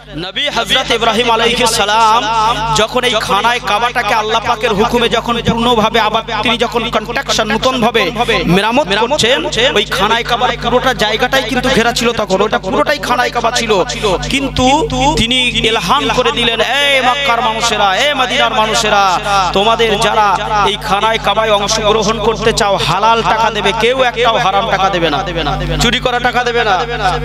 নবী হযরত ইব্রাহিম আলাইহিস সালাম যখন এই খানায় কাবাটাকে আল্লাহ পাকের হুকুমে যখন পূর্ণভাবে আবার তিনি যখন কনস্ট্রাকশন নতুন ভাবে মেরামত করছেন, ওই খানায় কাবার পুরোটা জায়গাটাই কিন্তু ঘেরা ছিল, তখন ওটা পুরোটাই খানায় কাবা ছিল। কিন্তু তিনি ইলহাম করে দিলেন, এই মক্কার মানুষেরা, এই মদিনার মানুষেরা, তোমাদের যারা এই খানায় কাবায় অংশগ্রহণ করতে চাও হালাল টাকা দেবে, কেউ একটাও হারাম টাকা দেবে না, চুরি করা টাকা দেবে না।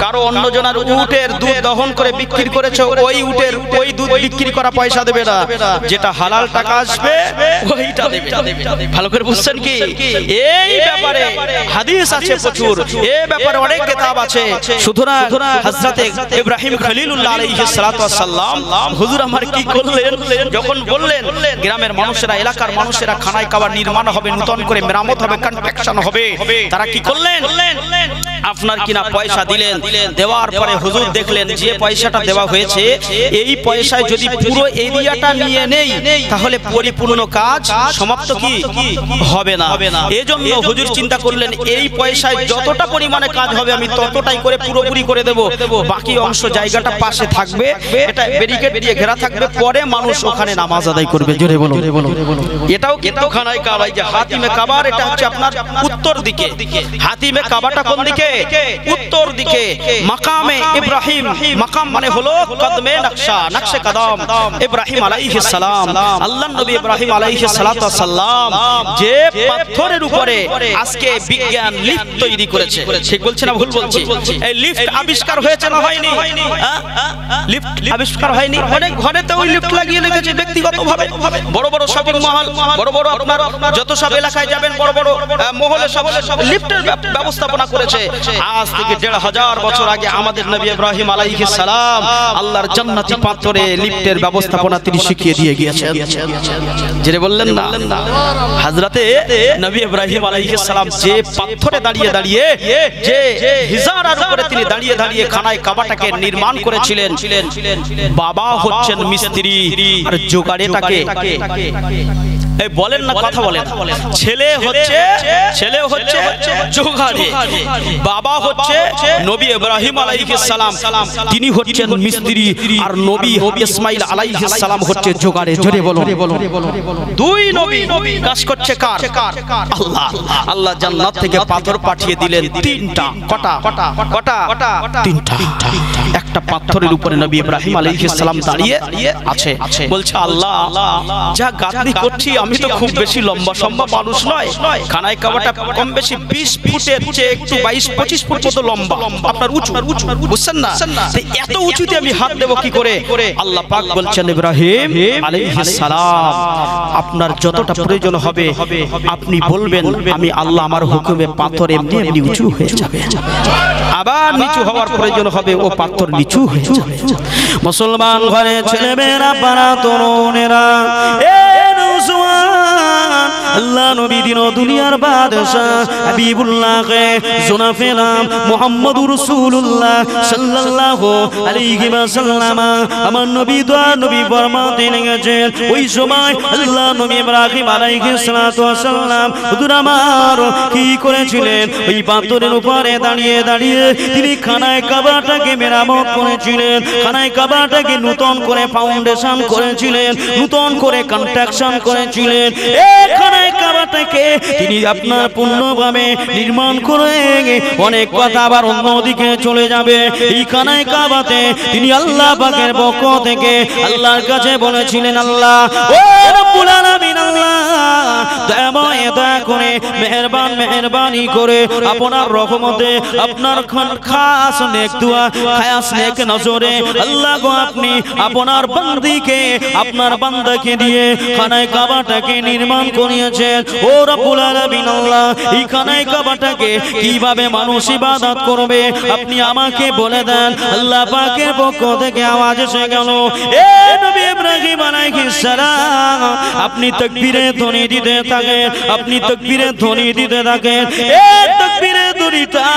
কারো অন্যজনের উটের দুধ দহন করে বিক্রি করেছে, ওই উটের ওই দুধ বিক্রি করা পয়সা দেবে না, যেটা হালাল টাকা আসবে ওইটা দেবে। ভালো করে বুঝছেন কি? এই ব্যাপারে হাদিস আছে প্রচুর, এই ব্যাপারে অনেক কিতাব আছে। সুতরাং হযরত ইব্রাহিম খলিলুল্লাহ আলাইহিস সালাতু ওয়াস সালাম হুজুর আমার কি করলেন, যখন বললেন গ্রামের মানুষেরা, এলাকার মানুষেরা খানায় কাবা নির্মাণ হবে, নতুন করে মেরামত হবে, কনস্ট্রাকশন হবে, তারা কি করলেন, আপনার কিনা পয়সা দিলেন। দেওয়ার পরে হুজুর দেখলেন যে পয়সাটা দেওয়া হয়েছে, এই পয়সায় যদি পুরো এরিয়াটা নিয়ে নেই তাহলে পরিপূর্ণ কাজ সমাপ্ত কি হবে না। এজন্য হুজুর চিন্তা করলেন, এই পয়সায় যতটা পরিমাণে কাজ হবে আমি ততটাই করে পুরোপুরি করে দেব, বাকি অংশ জায়গাটা পাশে থাকবে, এটা ব্যারিকেড দিয়ে ঘেরা থাকবে, পরে মানুষ ওখানে নামাজ আদায় করবে। জোরে বলুন। এটাও কিন্তু খানায় কাবা, যে হাতিমে কাবার, এটা হচ্ছে আপনার উত্তর দিকে। হাতিমে কাবাটা কোন দিকে? উত্তর দিকে। মাকামে ইব্রাহিম, মাকাম মানে হলো কদমে নকশা, নকশে কদম ইব্রাহিম আলাইহিস সালাম, আল্লাহর নবী ইব্রাহিম আলাইহিস সালাতু ওয়াস সালাম যে পাথরের উপরে আজকে বিজ্ঞান লিফট তৈরি করেছে, ঠিক বলছি না ভুল বলছি? এই লিফট আবিষ্কার হয়েছে না হয়নি? লিফট আবিষ্কার হয়নি? অনেক ঘরেতে ওই লিফট লাগিয়ে রেখেছে ব্যক্তিগতভাবে। বড় বড় শপিং মহল, বড় বড় আপনার যত সব এলাকায় যাবেন, বড় বড় মহলে সব লিফটের ব্যবস্থাপনা করেছে। আজ থেকে ১৫০০ বছর আগে আমাদের নবী ইব্রাহিম আলাইহিস সালাম আল্লাহর জান্নাতি পাথরে লিফটের ব্যবস্থাপনা তিনি শিখিয়ে দিয়ে গিয়েছেন। যেটা বললেন না, হযরতে নবী ইব্রাহিম আলাইহিস সালাম যে পাথরে দাঁড়িয়ে দাঁড়িয়ে, যে হিজারার উপরে তিনি দাঁড়িয়ে দাঁড়িয়ে খানায় কাবাটাকে নির্মাণ করেছিলেন, বাবা হচ্ছেন মিস্ত্রি আর জোগাড়েটাকে এই বলেন না, কথা বলেন, ছেলে হচ্ছে জোগাড়ে, বাবা হচ্ছে নবী ইব্রাহিম আলাইহিস সালাম, তিনি হচ্ছেন মিস্ত্রি, আর নবী ইসমাইল আলাইহিস সালাম হচ্ছে জোগাড়ে। জোরে বলুন। দুই নবী কাজ করছে কার? আল্লাহ। আল্লাহ জান্নাত থেকে পাথর পাঠিয়ে দিলেন তিনটা। কটা? তিনটা। একটা পাথরের উপরে নবী ইব্রাহিম আলাইহিস সালাম দাঁড়িয়ে আছে, বলছে আল্লাহ যা গাঁথনি করছি, আমি তো খুব বেশি লম্বা সম্ভব মানুষ নয়, খানায় কাবাটা কম বেশি ২০ ফুটের চেয়ে একটু ২২-২৫ ফুট মতো লম্বা, আপনার উঁচু, বুঝছেন না? এত উঁচুতে আমি হাত দেব কি করে? আল্লাহ পাক বলছেন, ইব্রাহিম আলাইহিস সালাম আপনার যতটা প্রয়োজন হবে আপনি বলবেন, আমি আল্লাহ আমার হুকুমে পাথর এমনি এমনি উঁচু হয়ে যাবে, আবার নিচু হওয়ার প্রয়োজন হবে ও পাথর নিচু হয়ে যাবে। মুসলমান ঘরে ছেলেমেয়েরা, পাড়া তরুণেরা, আল্লাহ নবী দিন দুনিয়ার বাদশা হাবিবুল্লাহকে জনাফেলাম মুহাম্মদুর রাসূলুল্লাহ সাল্লাল্লাহু আলাইহি ওয়াসাল্লাম আমার নবী দোয়া নবী ফরমাতে গেছেন, ওই সময় আল্লাহ নবী ইব্রাহিম আলাইহিস সালাতু ওয়াসাল্লাম হুজুর আমার কি করেছিলেন? ওই পাথরের উপরে দাঁড়িয়ে দাঁড়িয়ে তিনি খানায় কাবাটাকে মেরামত করেছিলেন, খানায় কাবাটাকে নতুন করে ফাউন্ডেশন করেছিলেন, নতুন করে কনস্ট্রাকশন করেছিলেন। এই খানায় কাবাটাকে তিনি আপনার পূর্ণভাবে নির্মাণ করে, অনেক কথা আবার অন্যদিকে চলে যাবে। এই খানায় কাবাতে তিনি আল্লাহ পাকের পক্ষ থেকে আল্লাহর কাছে বলেছিলেন, আল্লাহ ও রব্বুল আলামিন, আল্লাহ দয়া করে মেহেরবানি করে আপনার রহমতে, আপনার খাস নেক দোয়া, খাস নেক নজরে আল্লাহ গো আপনি আপনার বান্দিকে, আপনার বান্দাকে দিয়ে খানায় কাবাটাকে নির্মাণ করিয়েছেন। ও রব্বুল আলামিন, আল্লাহ এই খানায় কাবাটাকে কিভাবে মানুষ ইবাদত করবে আপনি আমাকে বলে দেন। আল্লাহ পাকের পক্ষ থেকে আওয়াজ এসে গেল, এ নবী ইব্রাহিম আলাইহিস সালাম আপনি তাকবীরে ধ্বনি দিতে থাকেন, আপনি তাকবীরে ধ্বনি দিতে থাকেন, এ তাকবীরে ধ্বনি কলিতা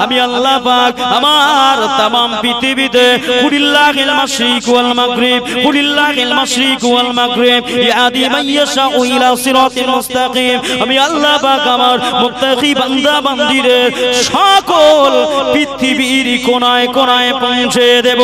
আমি আল্লাহ পাক আমার तमाम পৃথিবীতে কুলিল্লাহিল মাশরিক ওয়াল মাগরিব কুলিল্লাহিল মাশরিক ওয়াল মাগরিব ইয়াদি মাইয়াশা ইলা সিরাতিল মুস্তাকিম আমি আল্লাহ পাক আমার মুত্তাকি বান্দা বান্দীদের সকল পৃথিবীর কোনায় কোনায় পৌঁছে দেব।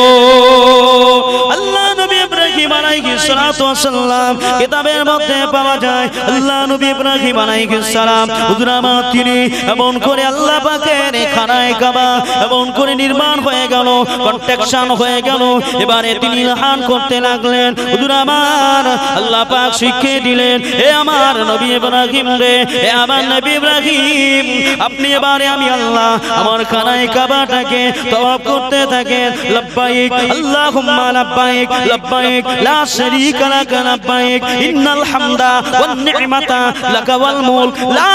আল্লাহ নবী ইব্রাহিম আলাইহিস সালাতু ওয়াস সালাম কিতাবের মধ্যে পাওয়া যায় আল্লাহ নবী ইব্রাহিম আলাইহিস সালাম হুজুর আমার তিনি এমন করে আল্লাহ পাকের খানায়ে কাবা এমন করে নির্মাণ হয়ে গেল কনস্ট্রাকশন হয়ে গেল এবারে তিনি ইলহান করতে লাগলেন হুজুর আমার আল্লাহ পাক শিখিয়ে দিলেন এ আমার নবী ইব্রাহিম রে এ আমার নবী ইব্রাহিম আপনি এবারে আমি আল্লাহ আমার খানায়ে কাবাটাকে তওয়াফ করতে থাকেন লব্বাইক আল্লাহুম্মা লব্বাইক লব্বাইক লা শারীকা লাক লব্বাইক ইন্নাল হামদা ওয়ান নি'মাতা লাকা ওয়াল মুলক লা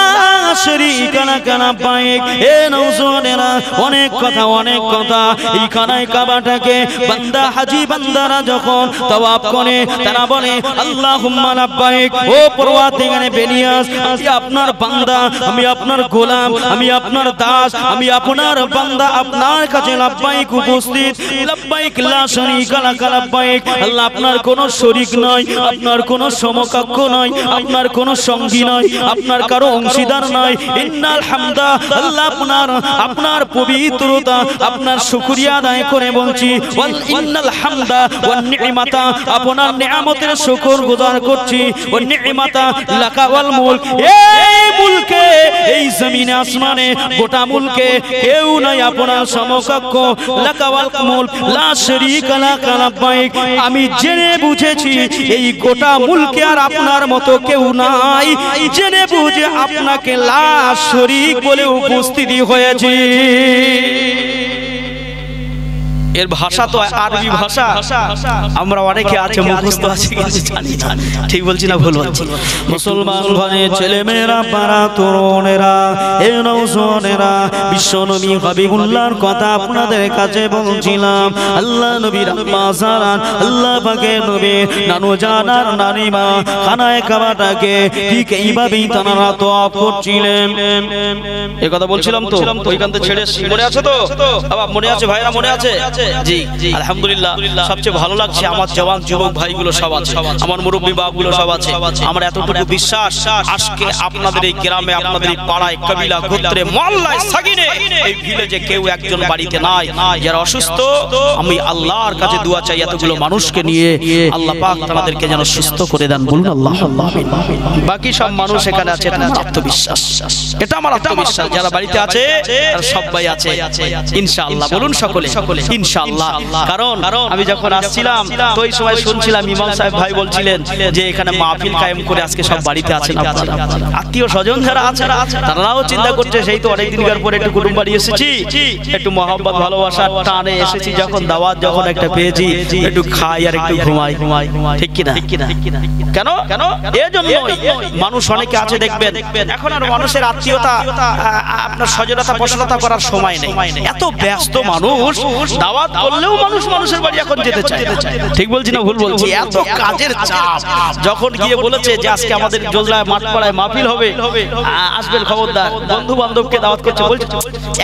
শারীকা লাক লব্বাইক এ নওজওয়ানেরা অনেক কথা এই খানায়ে কাবাটাকে বান্দা হাজী বান্দারা যখন তওয়াফ করে তারা বলে আল্লাহুম্মা লব্বাইক ও পরওয়ারদিগারে বেনিয়াস আমি আপনার বান্দা আমি আপনার গোলাম আমি আপনার দাস আমি আপনার বান্দা আপনার কাছে লব্বাইক উপস্থিত লব্বাইক লা শারীকা লাক লব্বাইক আল্লাহ আপনার কোনো শরীক নয় আপনার কোনো সমকক্ষ নয় আপনার কোনো সঙ্গী নয় আপনার কারো অংশীদার নয় ইন্নাল হামদা আল্লাহ আপনার পবিত্রতা আপনার শুকরিয়া আদায় করে বলছি ওয়াল ইন্নাল হামদা ওয়ান নি'মাতা আপনার নিয়ামতের শুকর গুজার করছি ওয়ান নি'মাতা লাকা ওয়াল মুলক এই মুলকে এই জমিনে আসমানে গোটা মুলকে কেউ নাই আপনার সমকক্ষ লাকা ওয়াল মুলক লা শারীকা লাক লব্বাইক আমি জেনে বুঝেছি এই গোটা মুলকে আর আপনার মতো কেউ নাই জেনে বুঝে আপনাকে লা শরীক বলে উপস্থিতি হয়েছে। এর ভাষা তো আরবি ভাষা আমরা অনেকে আছে মুখস্থ আছে কিছু জানি না ঠিক বলছি না ভুল বলছি মুসলমান ঘরে ছেলে মেয়েরা পাড়া তরুণেরা এ নওজওয়ানেরা বিশ্বনবী হাবিবুল্লাহর কথা আপনাদের কাছে বলছিলাম আল্লাহ নবীর আম্মা জান আল্লাহ পাকের নবী নানু জানার নানিমা খানায়ে কাবাটাকে ঠিক এইভাবেই তারা তওয়াফ করছিলেন এই কথা বলছিলাম তো ওইখান থেকে ছেড়ে মনে আছে তো বাবা মনে আছে ভাইরা মনে আছে জি আলহামদুলিল্লাহ সবচেয়ে ভালো লাগছে আমার জওয়ান যুবক ভাইগুলো সব আছে আমার মুরব্বি বাপগুলো সব আছে আমার এতটুকু বিশ্বাস আজকে আপনাদের এই গ্রামে আপনাদের এই পাড়ায় কবিলা গোত্রে মহল্লায় সাগিনে এই ভিলেজে কেউ একজন বাড়িতে নাই যারা অসুস্থ আমি আল্লাহর কাছে দোয়া চাই এতগুলো মানুষকে নিয়ে আল্লাহ পাক তাদেরকে যেন সুস্থ করে দেন বলুন আল্লাহ আমিন বাকি সব মানুষ এখানে আছে এটা আমার আত্মবিশ্বাস এটা আমার আত্মবিশ্বাস যারা বাড়িতে আছে তারা সবাই আছে ইনশাআল্লাহ বলুন সকলে ইনশাআল্লাহ কারণ আমি যখন আসছিলাম তো এই সময় শুনছিলাম ইমাম সাহেব ভাই বলছিলেন যে এখানে মাহফিল কায়েম করে আজকে সব বাড়িতে আছেন আপনারা আত্মীয় স্বজন যারা আছে তারাও চিন্তা করছে সেই তো অনেক দিনকার পরে একটু কুটুম বাড়ি এসেছি একটু মহব্বত ভালোবাসা টানে এসেছি যখন দাওয়াত যখন একটা পেয়েছি একটু খাই আর একটু ঘুমাই ঠিক কি না কেন এজন্য মানুষ অনেকে আছে দেখবেন এখন আর মানুষের আত্মীয়তা আপনার সজনতা পশলতা করার সময় নেই এত ব্যস্ত মানুষ দাওয়াত করলেও মানুষের বাড়ি এখন যেতে চায় ঠিক বলছি না ভুল বলছি এত কাজের চাপ যখন গিয়ে বলেছে যে আজকে আমাদের জোজলায় মাঠপাড়ায় মাহফিল হবে আসবেন খবরদার বন্ধু বান্ধবকে দাওয়াত করছে বলছে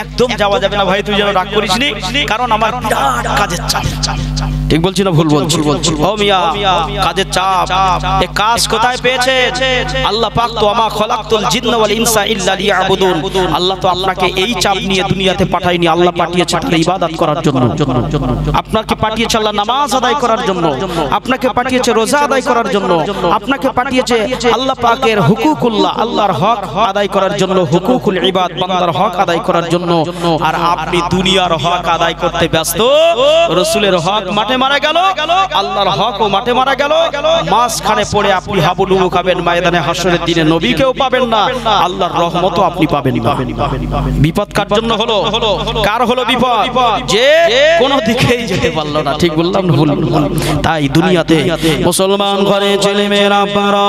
একদম যাওয়া যাবে না ভাই তুই যেন রাগ করিসনি কারণ আমার বিরাট কাজের চাপ ঠিক বলছি না ভুল বলছি ও মিয়া কাজের চাপ এই কাজ কোথায় পেয়েছে আল্লাহ পাক তো আমা খলাকতুল জিন্না ওয়াল ইনসা ইল্লা লিয়াবুদুন আল্লাহ তো আপনাকে এই চাপ নিয়ে দুনিয়াতে পাঠায়নি আল্লাহ পাঠিয়েছে তার ইবাদত করার জন্য আপনাকে পাঠিয়েছে আল্লাহ নামাজ আদায় করার জন্য আপনাকে পাঠিয়েছে রোজা আদায় করার জন্য আপনাকে পাঠিয়েছে আল্লাহ পাকের হুকুকুল্লাহ আল্লাহর হক আদায় করার জন্য হুকুকুল ইবাদ বান্দার হক আদায় করার জন্য আর আপনি দুনিয়ার হক আদায় করতে ব্যস্ত রাসূলের হক মাঠে মারা গেল আল্লাহর হক ও মাঠে মারা গেল মাঝখানে পড়ে আপনি হাবুডুবু খাবেন ময়দানে হাসরের দিনে নবীকেও পাবেন না আল্লাহর রহমতও আপনি পাবেন না বিপদ কার জন্য হলো কার হলো বিপদ যে কোন দিকেই যেতে পারলো না ঠিক বললাম না ভুল তাই দুনিয়াতে মুসলমান ঘরে ছেলে মেয়েরা আপনারা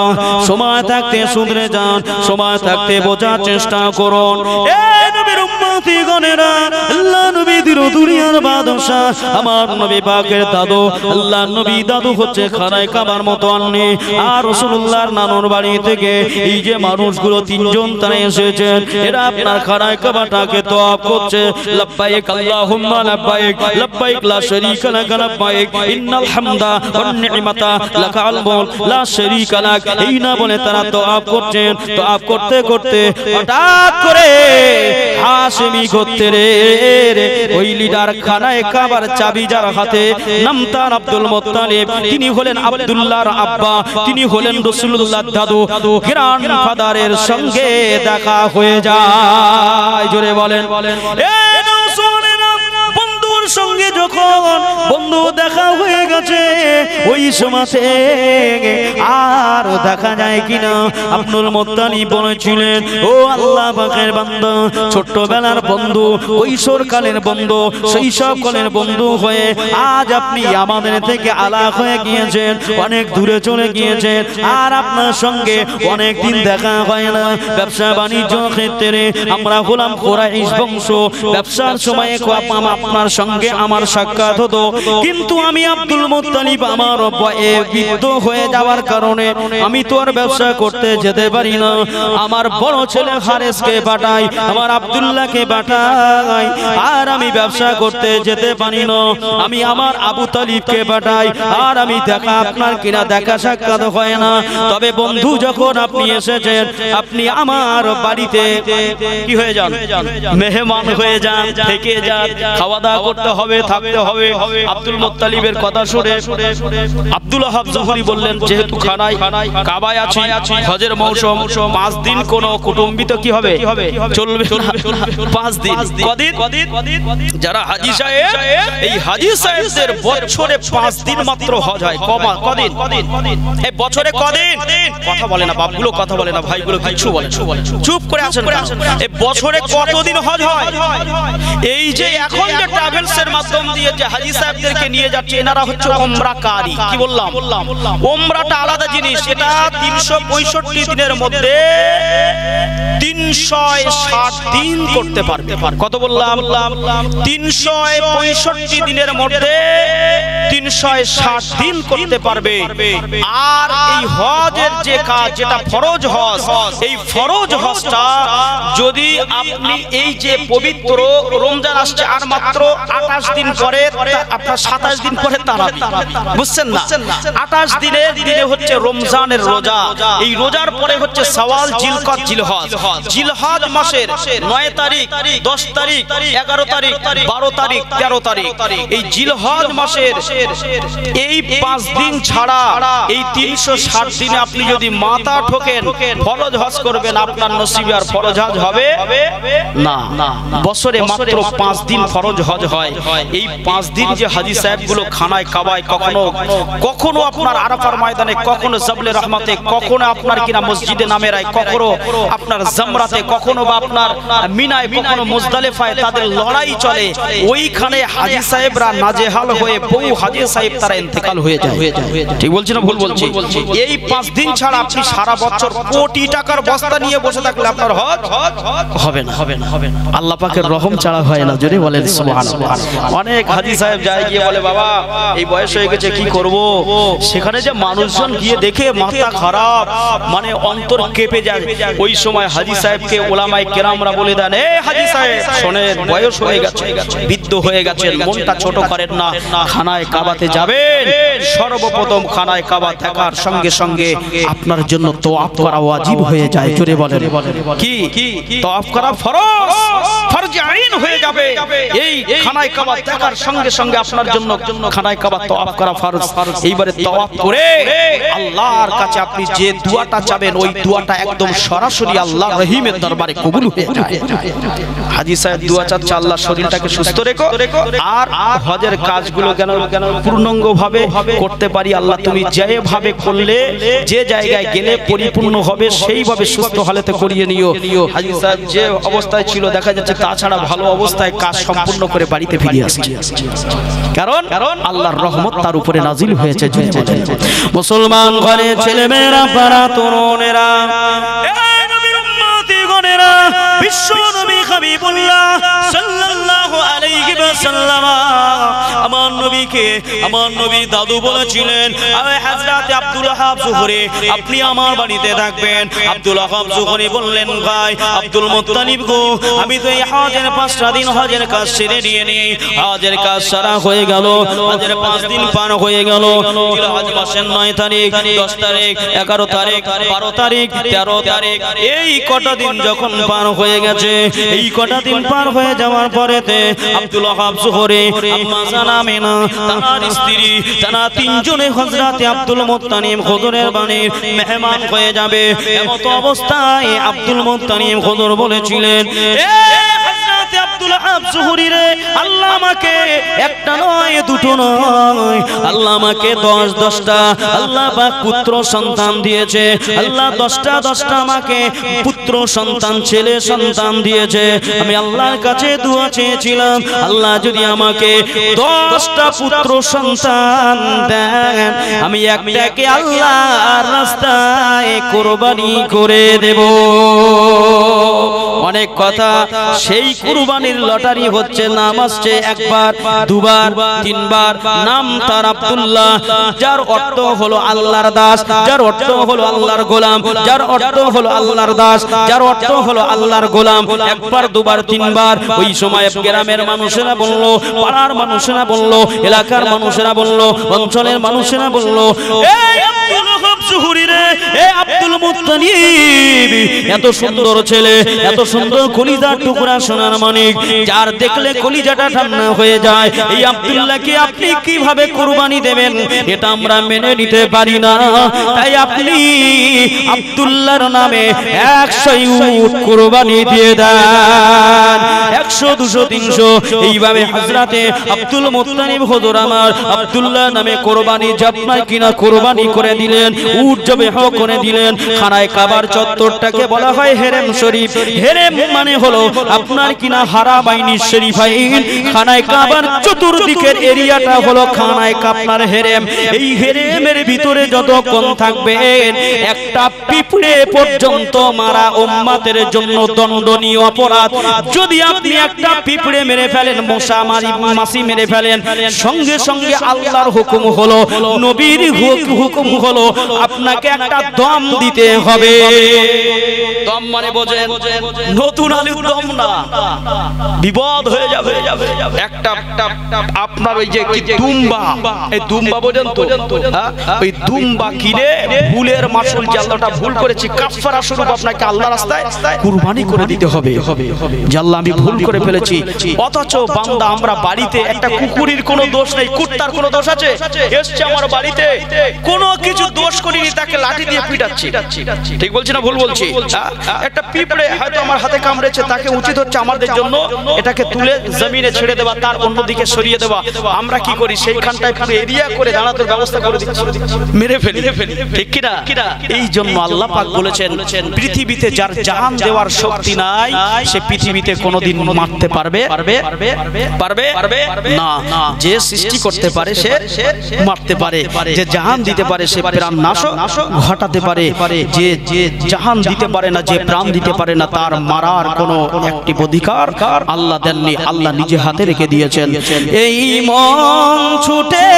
সময় থাকতে শুধরে যান সময় থাকতে বোঝার চেষ্টা করুন এ নবীর উম্মত উম্মতিগণেরা, আল্লাহ নবী দিল দুনিয়ার বাদশা, আমার নবী পাকের দাদু, আল্লাহ নবী দাদু হচ্ছে খানায় কাবার মতো আননি। আর রাসূলুল্লাহর নানুর বাড়ি থেকে এই যে মানুষগুলো তিনজন তারা এসেছেন, এরা আপনার খানায় কাবাটাকে তওয়াফ করছে। লব্বাইক আল্লাহুম্মা লব্বাইক, লব্বাইক লা শারীকা লাক লব্বাইক, ইন্নাল হামদা ওয়ান নি'মাতা লাকাল মুলক লা শারীকা লাক, এই না বলে তারা তওয়াফ করছেন। তওয়াফ করতে করতে হঠাৎ করে হাশিমি গোত্রের ওই লিডার খানায় কাবার চাবি যার হাতে, নাম তার আব্দুল মুত্তালিব, তিনি হলেন আব্দুল্লাহর আব্বা, তিনি হলেন রাসূলুল্লাহর দাদু, গ্র্যান্ডফাদারের সঙ্গে দেখা হয়ে যায়। জোরে বলেন এ রাসূলেরা, বন্ধুর সঙ্গে যখন বন্ধু দেখা হয়ে গেছে, ওই সময়তে আর দেখা যায় কিনা আব্দুল মুত্তালিব বলেছিলেন, ও আল্লাহ পাকের বান্দা, ছোট্টবেলার বন্ধু, কৈশোরকালের বন্ধু, শৈশবকালের বন্ধু হয়ে আজ আপনি আমাদের থেকে আলাদা হয়ে গিয়েছেন, অনেক দূরে চলে গিয়েছেন, আর আপনার সঙ্গে অনেক দিন দেখা হয় না। ব্যবসা বাণিজ্য ক্ষেত্রে আমরা হলাম কুরাইশ বংশ, ব্যবসার সময়ে আপনার সঙ্গে আমার সাক্ষাৎ হতো, কিন্তু আমি আব্দুল মুত্তালিব আমার ভয়ে বৃদ্ধ হয়ে যাওয়ার কারণে আমি তো আর ব্যবসা করতে যেতে পারি না। আমার বড় ছেলে হারেসকে পাঠাই, আমার আব্দুল্লাহকে পাঠাই, আর আমি ব্যবসা করতে যেতে পারি না। আমি আমার আবু তালিবকে পাঠাই, আর আমি দেখা আপনার কিনা দেখা সাক্ষাৎ হয় না। তবে বন্ধু যখন আপনি এসেছেন, আপনি আমার বাড়িতে কি হয়ে যান, মেহমান হয়ে যান, থেকে যান, খাওয়া দাওয়া করতে হবে, থাকতে হবে। আব্দুল মুত্তালিবের কথা শুনে আব্দুল ওয়াহাব জোহরি বললেন, যেহেতু খানায় কাবায় আছি, হজের মৌসুম, 5 দিন কোন কুটুম্বিত কি হবে, চলবে না। 5 দিন, কদিন? যারা হাজী সাহেব, এই হাজী সাহেবদের বছরে 5 দিন মাত্র হজ হয়। কদিন? এই বছরে কদিন? কথা বলে না বাপগুলো, কথা বলে না ভাইগুলো, কিছু বলে, চুপ করে আছেন। এই বছরে কতদিন হজ হয়? এই যে এখন যে ট্রাভেলসের মাধ্যম দিয়ে যে হাজী সাহেবদেরকে নিয়ে যাচ্ছে, এনারা হচ্ছে ওমরাকারী। কি বললাম? ওমরাটা আলাদা জিনিস। এটা 365 দিনের মধ্যে 360 দিন করতে পারবে। কত বললাম? 365 দিনের মধ্যে 360 দিন করতে পারবে। আর এই হজের যে কাজ, যেটা ফরজ হজ, এই ফরজ হজটা যদি আপনি এই যে পবিত্র রমজান আসছে আর মাত্র 28 দিন পরে, আপনার 27 দিন পরে তারাবি, বুঝছেন না? 28 দিনের দিনে হচ্ছে রমজানের রোজা, এই রোজার পরে হচ্ছে শাওয়াল, জিলকদ, জিলহজ। জিলহজ মাসের 9 তারিখ, 10 তারিখ, 11 তারিখ, 12 তারিখ, 13 তারিখ, এই জিলহজ মাসের এই 5 দিন ছাড়া এই 360 দিনে আপনি যদি মাথা ঠোকেন ফরজ হজ করবেন, আপনার নসিবে আর ফরজ হজ হবে না। বছরে মাত্র 5 দিন ফরজ হজ হয়। এই 5 দিন যে হাজী সাহেবগুলো খানায় কাবায়, কখনো আপনার আরাফার ময়দানে, কখনো জাবলে রহমতে, কখনো আপনার কিনা মসজিদে নামেরায়, কখনো আপনার জামরাতে, কখনো বা আপনার মিনায়, কখনো মুজদালিফায় তাদের লড়াই চলে। ওইখানে হাজী সাহেবরা নাজেহাল হয়ে বহু হাজী সাহেব তারা ইন্তেকাল হয়ে যায়। ঠিক বলছি না ভুল বলছি? এই 5 দিন ছাড়া আপনি সারা বছর কোটি টাকার বস্তা নিয়ে বসে থাকলে আপনার হজ হবে না। আল্লাহ পাকের রহম ছাড়া হয় না। যদি বলেন সুবহানাল্লাহ। অনেক হাজী সাহেব যায় গিয়ে বলে, বাবা এই বয়স হয়ে গেছে, কি করব? সেখানে যে মানুষজন গিয়ে দেখে মাথা খারাপ, মানে অন্তর কেঁপে যায়। ওই সময় হাজী সাহেবকে ওলামায়ে কেরামরা বলে দেন, এ হাজী সাহেব শোনেন, বয়স হয়ে গেছে, বৃদ্ধ হয়ে গেছেন, মনটা ছোট করেন না, খানায় কাবাতে যাবেন। সর্বপ্রথম খানায় কাবা দেখার সঙ্গে সঙ্গে আপনার জন্য তওয়াফ করা ওয়াজিব হয়ে যায়। জোরে বলেন কি? তওয়াফ করা ফরজ, ফরজে আইন হয়ে যাবে। এই খানায় কাবা দেখার সঙ্গে সঙ্গে আপনার জন্য খানায় কাবা তওয়াফ করা ফরজ। এইবারে তওয়াফ করে আল্লাহর কাছে আপনি যে দোয়াটা চাবেন, ওই দোয়াটা একদম সরাসরি আল্লাহ রহিমের দরবারে কবুল হয়ে যায়। হাজী সাহেব দোয়া চাচ্ছে, আল্লাহ শরীরটাকে সুস্থ রেখো, আর হজের কাজগুলো যেন পূর্ণাঙ্গভাবে করতে পারি। আল্লাহ তুমি যেভাবে করলে, যে জায়গায় গেলে পরিপূর্ণ হবে, সেইভাবে সুস্থ হালতে করিয়ে নিও। হাজী সাহেব যে অবস্থায় ছিল দেখা যাচ্ছে তাছাড়া ভালো অবস্থায় কাজ সম্পূর্ণ করে বাড়িতে ফিরে আসছে, কারণ আল্লাহর রহমত তার উপরে নাজিল হয়েছে। মুসলমান ঘরে ছেলেমেয়েরা, পাড়া তরুণেরা, এই নবীর উম্মতিগণেরা, বিশ্ব নবী হাবিবুল্লাহ সাল্লাল্লাহু আলাইহি ওয়াসাল্লাম আমার নবীকে আমার নবী দাদু বলেছিলেন, আরে হযরত আব্দুল ওয়াহাব জুহরি আপনি আমার বাড়িতে থাকবেন। আব্দুল ওয়াহাব জুহরি বললেন, ভাই আব্দুল মুত্তালিব গো, আমি তো এই হজের 5টা দিন হজের কাজ সেরে নিয়ে নেই, হজের কাজ সারা হয়ে গেল, হজের 5 দিন পার হয়ে গেল। জিলহজ মাসের 9 তারিখ 10 তারিখ 11 তারিখ 12 তারিখ 13 তারিখ এই কটা দিন যখন পার হয়ে গেছে, এই কটা দিন পার হয়ে যাওয়ার পরেতে আব্দুল ওয়াহাব জুহরি আম্মা জানা আমিনা তার স্ত্রী তারা তিনজনে হযরত আব্দুল মুত্তালিব হুজুরের বাড়ির মেহমান হয়ে যাবে। এমত অবস্থায় আব্দুল মুত্তালিব হুজুর বলেছিলেন, আব্দুল ওয়াহাব জুহরি রে, আল্লাহ আমাকে একটা নয় দুটো নয়, আল্লাহ আমাকে 10টা আল্লাহ পাক পুত্র সন্তান দিয়েছে। আল্লাহ 10টা আমাকে পুত্র সন্তান ছেলে সন্তান দিয়েছে। আমি আল্লাহর কাছে দোয়া চেয়েছিলাম, আল্লাহ যদি আমাকে 10টা পুত্র সন্তান দেন, আমি একটাকে আল্লাহর রাস্তায় কুরবানি করে দেব। অনেক কথা, সেই কুরবানির লটারি হচ্ছে, নাম আসছে একবার দুবার তিনবার, নাম তার আব্দুল্লাহ, যার অর্থ হলো আল্লাহর দাস, যার অর্থ হলো আল্লাহর গোলাম, যার অর্থ হলো আল্লাহর দাস, যার অর্থ হলো আল্লাহর গোলাম। একবার দুবার তিনবার ওই সময় গ্রামের মানুষেরা বললো, পাড়ার মানুষেরা বললো, এলাকার মানুষেরা বললো, অঞ্চলের মানুষেরা বললো, এই আব্দুল ওয়াহাব জুহরি রে, এই আব্দুল মুত্তালিব এত সুন্দর ছেলে, এত সুন্দর কলিজার টুকরা সোনার মানিক, যার দেখলে কলিজাটা ঠান্ডা হয়ে যায়, এই আব্দুল্লাহকে আপনি কিভাবে কুরবানি দেবেন? এটা আমরা মেনে নিতে পারি না। তাই আপনি আব্দুল্লাহর নামে 100 উট কুরবানি দিয়ে দেন, 100 200 300 এইভাবে হযরতে আব্দুল মুত্তালিব হুজুর আমার আব্দুল্লাহ নামে কুরবানি জাপনায় কিনা কুরবানি করে দিলেন, উট জবেহ করে দিলেন। খানায় কাবার চত্বরটাকে বলা হয় হেরেম শরীফ। হেরেম মানে হলো আপনার কিনা হারামাইনি শরীফাইন, খানায় কাবার চতুর্দিকের এরিয়াটা হলো খানায় আপনার হেরেম। এই হেরেমের ভিতরে যতক্ষণ থাকবেন, একটা পিঁপড়ে পর্যন্ত মারা উম্মতের জন্য দণ্ডনীয় অপরাধ। যদি আপনি একটা পিঁপড়ে মেরে ফেলেন, মশা মাছি মেরে ফেলেন, সঙ্গে সঙ্গে আল্লাহর হুকুম হলো, নবীর হুকুম হলো, আপনাকে একটা দম দিতে হবে। দম মানে বোঝেন, নতুন আলুর দম না, বিপদ হয়ে যাবে। একটা আপনার ওই যে কি দুম্বা, এই দুম্বা বোঝেন তো, ওই দুম্বা কিনে ভুলের মাসুল যে আল্লাহটা ভুল করেছি, কাফারা স্বরূপ আপনাকে আল্লাহর রাস্তায় কুরবানি করে দিতে হবে। যে আল্লাহ আমি ভুল করে ফেলেছি, অথচ বান্দা আমরা বাড়িতে একটা কুকুরের কোনো দোষ নেই, কুত্তার কোনো দোষ আছে? এসছে আমার বাড়িতে, কোনো কিছু দোষ করিনি, তাকে লাঠি দিয়ে পিটাচ্ছি। ঠিক বলছি না ভুল বলছি? একটা পিঁপড়ে হয়তো আমার হাতে কামড়েছে, তাকে উচিত হচ্ছে আমাদের জন্য এটাকে তুলে জমিনে ছেড়ে দেওয়া, তার অন্যদিকে সরিয়ে দেওয়া। আমরা কি করি, সেইখানটায় পুরো এরিয়া করে দাঁড়াতে ব্যবস্থা করে দিচ্ছি, মেরে ফেলি। ঠিক কিনা? এই জন্য আল্লাহ পাক বলেছেন, পৃথিবীতে যার জান দেওয়ার শক্তি নাই, সে পৃথিবীতে কোনোদিন মারতে পারবে না। যে সৃষ্টি করতে পারে সে মারতে পারে, যে জাহান দিতে পারে সে প্রাণ নাশ ঘটাতে পারে, যে জাহান দিতে পারে না, যে প্রাণ দিতে পারে না, তার মারার কোনো একটি অধিকার আল্লাহ দেননি, আল্লাহ নিজে হাতে রেখে দিয়েছেন। এই মন ছুটে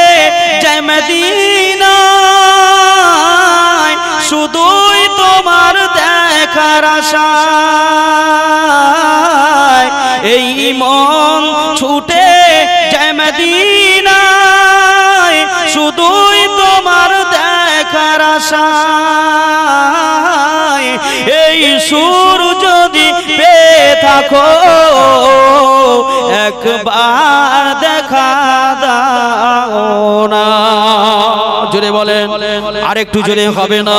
যায় মদিনায়, শুধুই তোমার দেখার আশায়। এই মন ছুটে যায় মদিনায়, শুধুই তোমার দেখার আশায়। এই সুর যদি পেয়ে থাকো, একবার দেখা দাও না। জোরে বলেন, আরেকটু জোরে হবে না?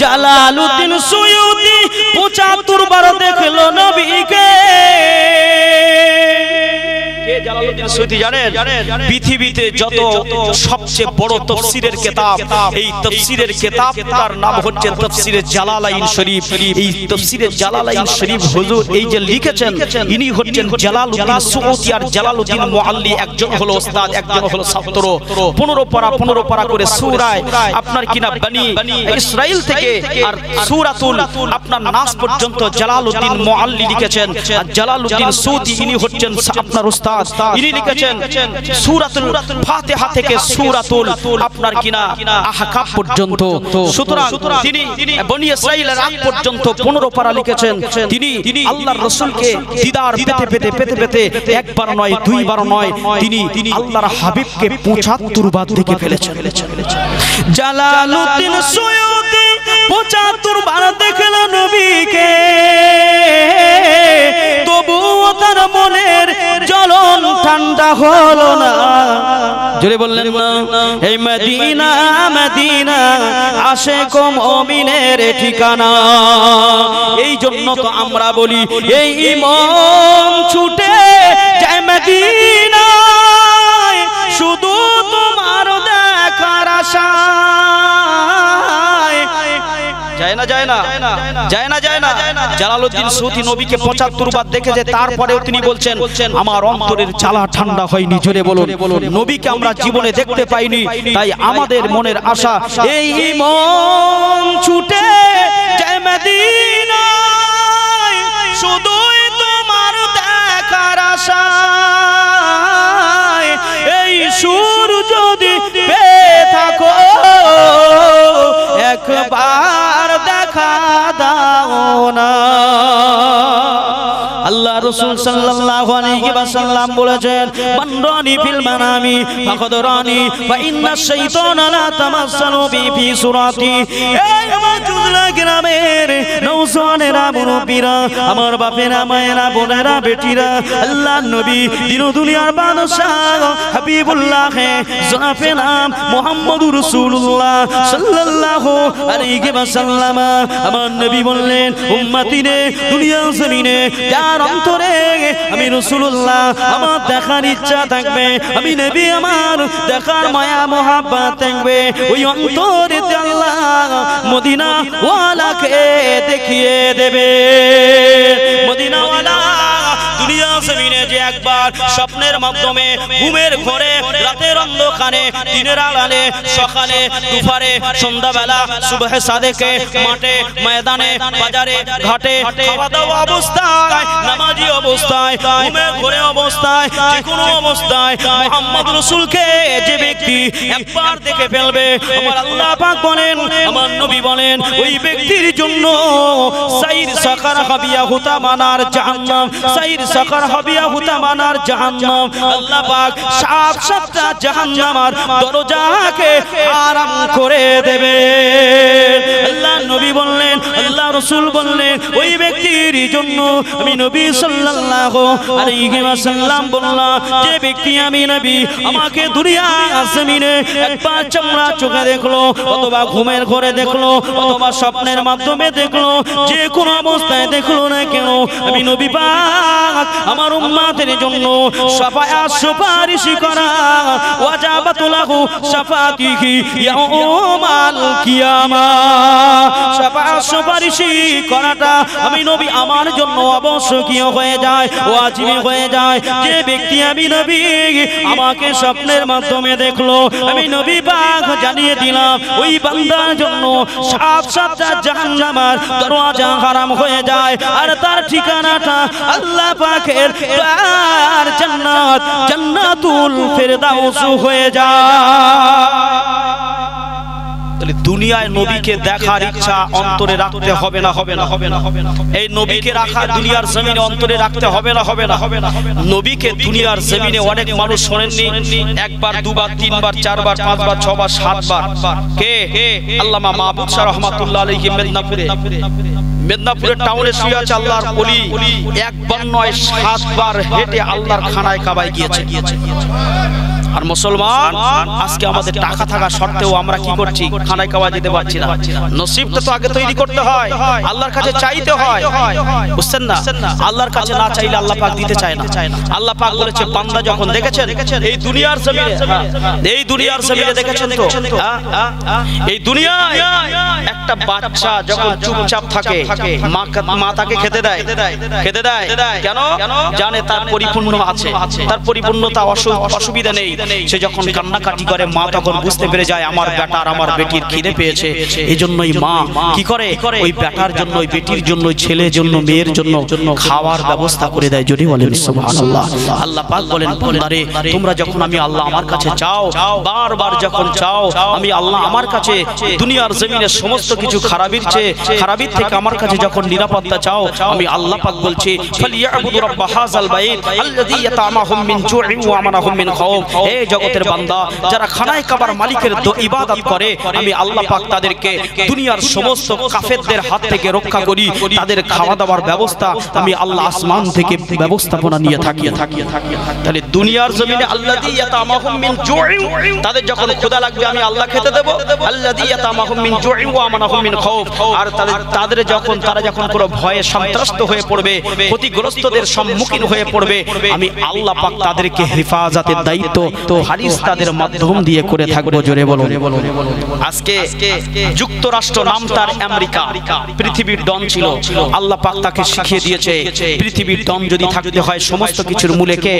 জালালউদ্দিন সুয়ুতি 75 বার দেখলো নবীকে। জালালউদ্দিন সুয়ুতী জানেন পৃথিবীতে যত সবচেয়ে বড় তাফসীরের কিতাব, এই তাফসীরের কিতাবটার নাম হচ্ছে তাফসীরে জালালাইন শরীফ। এই তাফসীরে জালালাইন শরীফ হুজুর এই যে লিখেছেন, ইনি হচ্ছেন জালালউদ্দিন সুয়ুতী। আর জালালউদ্দিন মুআল্লি একজন হলো ওস্তাদ, একজন হলো ছাত্র। 15 পারা করে সূরা আপনার কিনা বনি ইসরাইল থেকে আর সূরাতুল আপনার নাস পর্যন্ত জালালউদ্দিন মুআল্লি লিখেছেন। আর জালালউদ্দিন সুয়ুতী ইনি হচ্ছেন আপনার ওস্তাদ, ইনি লিখেছেন সূরাতুল ফাতিহা থেকে সূরাতুল আপনার কিনা আহকাফ পর্যন্ত। সুতরাং তিনি বনি ইসরাইলের আগ পর্যন্ত 15 পারা লিখেছেন। তিনি আল্লাহর রাসূলকে দিদার পেতে একবার নয়, দুইবার নয়, তিনি আল্লাহর হাবিবকে 75 বার দেখে ফেলেছেন। জালালউদ্দিন সুয়ুতী 75 বার দেখল নবীকে, তবুও তার মনের জ্বলন ঠান্ডা হলো না। জোরে বললেন না? এই মদিনা মদিনা আশিক মুমিনের ঠিকানা। এই জন্য তো আমরা বলি এই ইমাম ছুটে যায় মদিনায়, শুধু তোমার দেখার আশায়। যায় না যায় না যায় না যায় না। জালালউদ্দিন সুয়ুতী নবীকে 75 বার দেখেছে, তারপরেও তিনি বলছেন আমার অন্তরের জ্বালা ঠান্ডা হয়নি। জোরে বলুন, নবীকে আমরা জীবনে দেখতে পাইনি, তাই আমাদের মনের আশা এই ইমাম ছুটে যায় মদিনায়, শুধুই তোমার দেখার আশায়। এই সুর যদি পেয়ে থাকো একবার দেখা দাও না। আল্লাহ রাসূল সাল্লাল্লাহু আলাইহি ওয়াসাল্লাম বলেছেন মানরানি ফিল মানামি ফাকদরানি ওয়া ইন্না শাইতানা লা তামাসসালু ফি সূরাতি। এই আমার জুজলা গ্রামের নওজওয়ানেরা, মুরব্বিরা, আমার বাপেরা, মায়েরা, বোনেরা, বেটিরা, আল্লাহর নবী দিন দুনিয়ার বাদশাহ হাবিবুল্লাহ জাফে নাম মুহাম্মদুর রাসূলুল্লাহ সাল্লাল্লাহু আলাইহি ওয়াসাল্লাম আমার নবী বললেন উম্মতিনে দুনিয়া জমিনে যার অন্তরে আমি রাসূলুল্লাহ আমার দেখার ইচ্ছা থাকবে, আমি নবী আমার দেখার মায়া মোহাব্বত থাকবে, ওই অন্তরেতে আল্লাহ মদিনা ওয়ালাকে দেখিয়ে দেবে। মদিনা ওয়ালা দুনিয়া জমিনে যে একবার স্বপ্নের মাধ্যমে, ঘুমের ঘরে, রাতের অন্ধকারে, দিনের আড়ালে, সকালে, দুপুরে, সন্ধ্যাবেলা, সুবহে সাদেকে, মাঠে, ময়দানে, বাজারে, ঘাটে, খাওয়া দাওয়া অবস্থায়, নামাজি অবস্থায়, ঘুমের ঘরে অবস্থায়, যে কোনো অবস্থায় মুহাম্মদ রাসূলকে যে ব্যক্তি একবার দেখে ফেলবে, আমার আল্লাহ পাক বলেন, আমার নবী বলেন, ওই ব্যক্তির জন্য সাইর সাকার হাবিয়া হুতামানার জাহান্নাম, সাইর সাকার হাবিয়া হুতামানার জাহান্নাম। আল্লাহ পাক সাতটা জাহান্নামের দরজাকে আরাম করে দেবে। আল্লাহ নবী বললেন, আল্লাহ রাসূল বললেন, ওই ব্যক্তির জন্য আমি নবী সাল্লাল্লাহু আলাইহি ওয়াসাল্লাম বললাম, যে ব্যক্তি আমি নবী আমাকে দুনিয়া জমিনে একবার চামড়া চোখে দেখলো, অথবা ঘুমের ঘরে দেখলো, অথবা স্বপ্নের মাধ্যমে দেখলো, যে কোনো অবস্থায় দেখলো না কেন, আমি নবী পাক আমার উম্মতের জন্য শাফাআত সুপারিশ করা, ওয়াজাবাতু লাহু শাফাআতিহি ইয়াউমাল কিয়ামাহ। শাফাআত সুপারিশ করাটা আমি নবী আমার জন্য আবশ্যকীয় হয়ে যায়, ওয়াজিব হয়ে যায়। যে ব্যক্তি আমি নবী আমাকে স্বপ্নের মাধ্যমে দেখলো, আমি নবী পাক জানিয়ে দিলাম ওই বান্দার জন্য সাতটা জাহান্নামের দরজা হারাম হয়ে যায়, আর তার ঠিকানাটা আল্লাহ পাকের দ্বার জান্নাত, জান্নাতুল ফেরদাউস হয়ে যায়। দুনিয়ায় নবীকে দেখার ইচ্ছা অন্তরে রাখতে হবে না, হবে না, হবে না, হবে না। এই নবীকে রাখা দুনিয়ার জমিনে অন্তরে রাখতে হবে না, হবে না, হবে না। নবীকে দুনিয়ার জমিনে অনেক মানুষ শোনেননি, একবার, দুবার, তিনবার, চারবার, পাঁচবার, ছবার, সাতবার। কে? আল্লামা মাহবুব শাহ রহমাতুল্লাহ আলাইহি মেদিনীপুরের টাউনে শুয়ে আছে আল্লাহর ওলি, একবার নয় 7 বার হেঁটে আল্লাহর খানায় কাবায় গিয়েছে। আর মুসলমান আজকে আমাদের টাকা থাকা সত্ত্বেও আমরা কি করছি? খানায় কাবা দিতে পারছি না। নসিবটা তো আগে তৈরি করতে হয়, আল্লাহর কাছে চাইতে হয়, বুঝছেন না? আল্লাহর কাছে না চাইলে আল্লাহ পাক দিতে চায় না। আল্লাহ পাক বলেছে বান্দা যখন দেখেছেন এই দুনিয়ার জমিনে, এই দুনিয়ার জমিনে দেখেছেন তো এই দুনিয়ায় একটা বাচ্চা যখন চুপচাপ থাকে মা তাকে খেতে দেয়, খেতে দেয় কেন? জানে তার পরিপূর্ণ আছে, তার পরিপূর্ণতা অসুবিধা নেই। সে যখন কান্নাকাটি করে মা তখন বুঝতে পেরে যায় আমার বেটা আর আমার বেটির খিদে পেয়েছে। এই জন্যই মা কি করে? ওই বেটার জন্য, ওই বেটির জন্য, ওই ছেলের জন্য, মেয়ের জন্য খাওয়ার ব্যবস্থা করে দেয়। যদি বলেন সুবহানাল্লাহ। আল্লাহ পাক বলেন বান্দারে তোমরা যখন আমি আল্লাহ আমার কাছে চাও, বারবার যখন চাও আমি আল্লাহ আমার কাছে দুনিয়ার জমিনে সমস্ত কিছু খারাপির থেকে আমার কাছে যখন নিরাপত্তা চাও, আমি আল্লাহ পাক বলছি ফালিয়াবুদু রাব্বা হাযাল বাইত আল্লাযী ইয়াতামাহুম মিন জু'ইন ওয়া আমানাহুম মিন খাউফ। এই জগতের বান্দা যারা খানায় কাবার মালিকের ইবাদত করে, আমি আল্লাহ পাক তাদেরকে দুনিয়ার সমস্ত কাফেরদের হাত থেকে রক্ষা করি। তাদের খাওয়া দাওয়ার ব্যবস্থা আমি আল্লাহ আসমান থেকে ব্যবস্থাপনা নিয়ে থাকি। তাহলে দুনিয়ার জমিনে আল্লাযী ইয়াতামাহুম মিন জু'ইন, তাদের যখন ক্ষুধা লাগবে আমি আল্লাহ খেতে দেব। আল্লাযী ইয়াতামাহুম মিন জু'ইন ওয়া আমানাহুম মিন খাউফ। আর তারা যখন পুরো ভয়ে সন্ত্রস্ত হয়ে পড়বে, ক্ষতিগ্রস্তদের সম্মুখীন হয়ে পড়বে, আমি আল্লাহ পাক তাদেরকে হেফাজতের দায়িত্ব তো হারিস তাদের মাধ্যম দিয়ে করে থাকবো। জোরে বলুন। আজকে যুক্তরাষ্ট্র নাম তার আমেরিকা, পৃথিবীর ডন ছিল। আল্লাহ পাক তাকে শিখিয়ে দিয়েছে পৃথিবীর ডন যদি থাকতে হয় সমস্ত কিছুর মূলে কে?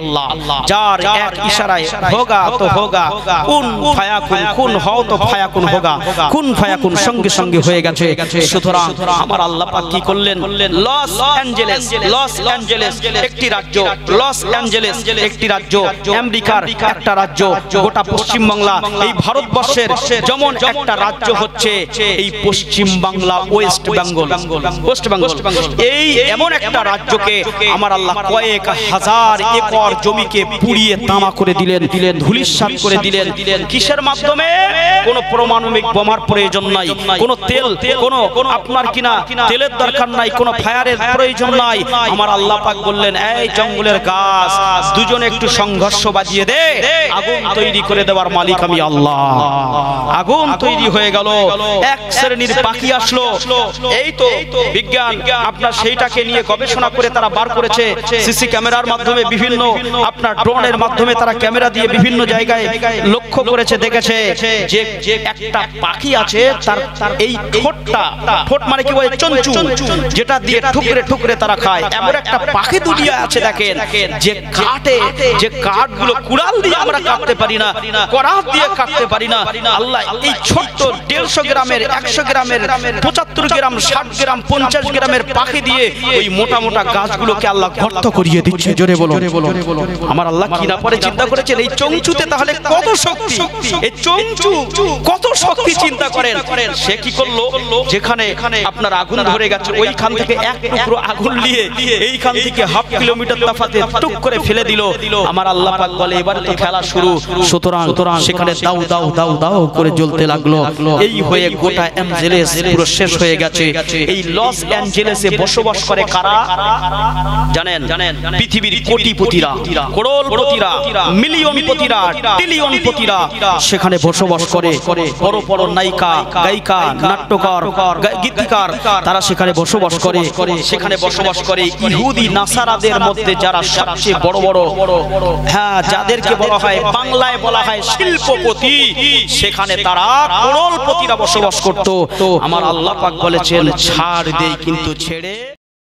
আল্লাহ। যার এক ইশারায় হোগা তো হোগা, কুন ফায়াকুন, কুন হও তো ফায়াকুন হোগা, কুন ফায়াকুন সঙ্গে সঙ্গে হয়ে গেছে। সুতরাং আমার আল্লাহ পাক কি করলেন? লস অ্যাঞ্জেলেস একটি রাজ্য, লস অ্যাঞ্জেলেস একটি রাজ্য, আমেরিকার একটা রাজ্য, গোটা পশ্চিম বাংলা, এই ভারতবর্ষের যেমন একটা রাজ্য হচ্ছে এই পশ্চিম বাংলা, ওয়েস্ট বেঙ্গল, এই এমন একটা রাজ্যকে আমার আল্লাহ কয়েক হাজার একর জমিকে পুড়িয়ে তামা করে দিলেন, ধূলিসাৎ করে দিলেন। কিসের মাধ্যমে? কোন পারমাণবিক বোমার প্রয়োজন নাই, কোন তেল, কোন আপনার কিনা তেলের দরকার নাই, কোন ফায়ারের প্রয়োজন নাই। আমার আল্লাহ পাক বললেন এই জঙ্গলের গাছ দুজনে একটু সংঘর্ষ বাজিয়ে দে, আগুন তৈরি করে দেওয়ার মালিক আমি আল্লাহ। আগুন তৈরি হয়ে গেল। এক শ্রেণীর পাখি আসলো, এই তো বিজ্ঞান আপনার সেইটাকে নিয়ে গবেষণা করে তারা বার করেছে। সিসি ক্যামেরার মাধ্যমে, বিভিন্ন আপনার ড্রোনের মাধ্যমে তারা ক্যামেরা দিয়ে বিভিন্ন জায়গায় লক্ষ্য করেছে, দেখেছে যে একটা পাখি আছে তার এই ঠোঁট মানে কি বলে চঞ্চু, যেটা দিয়ে ঠুকরে ঠুকরে তারা খায়। এমন একটা পাখি দুনিয়া আছে দেখেন যে কাটে, যে কাঠগুলো কুড়াল দিয়ে আমরা কাটতে পারি না, করাত দিয়ে কাটতে পারি না। আল্লাহ এই ছোট্ট 150 গ্রামের, 100 গ্রামের, 75 গ্রাম, 60 গ্রাম, 50 গ্রামের পাখি দিয়ে ওই মোটা মোটা গাছগুলোকে আল্লাহ গর্ত করিয়ে দিচ্ছে। জোরে বলো। আমার আল্লাহ কি না পরে চিন্তা করেছেন এই চঞ্চুতে তাহলে কত শক্তি, এই চঞ্চু কত শক্তি চিন্তা করেন। সে কি করলো? যেখানে আপনার আগুন ধরে গেছে ওইখান থেকে এক টুকরো আগুন নিয়ে এইখান থেকে হাফ কিলোমিটার তফাতে টুক করে ফেলে দিল। আমার আল্লাহ পাক বলে এবারে তো খেলা শুরু। সুতরাং সেখানে দাও দাও দাও দাও করে জ্বলতে লাগলো। এই হয়ে গোটা অ্যাঞ্জেলেস পুরো শেষ হয়ে গেছে। এই লস অ্যাঞ্জেলেসে বসবাস করে কারা জানেন? পৃথিবীর কোটিপতিরা, করোড়পতিরা, মিলিয়নপতিরা, ট্রিলিয়নপতিরা সেখানে বসবাস করে। বড় বড় নায়িকা, গায়িকা, নাট্যকার, গীতিকার তারা সেখানে বসবাস করে। সেখানে বসবাস করে ইহুদি নাসারাদের মধ্যে যারা সবচেয়ে বড় বড়, হ্যাঁ, যাদেরকে বলা হয় বাংলায় বলা হয় শিল্পপতি, সেখানে তারা করোড়পতিরা বসবাস করত। আমার আল্লাহ পাক বলেছেন ছাড় দেই কিন্তু ছেড়ে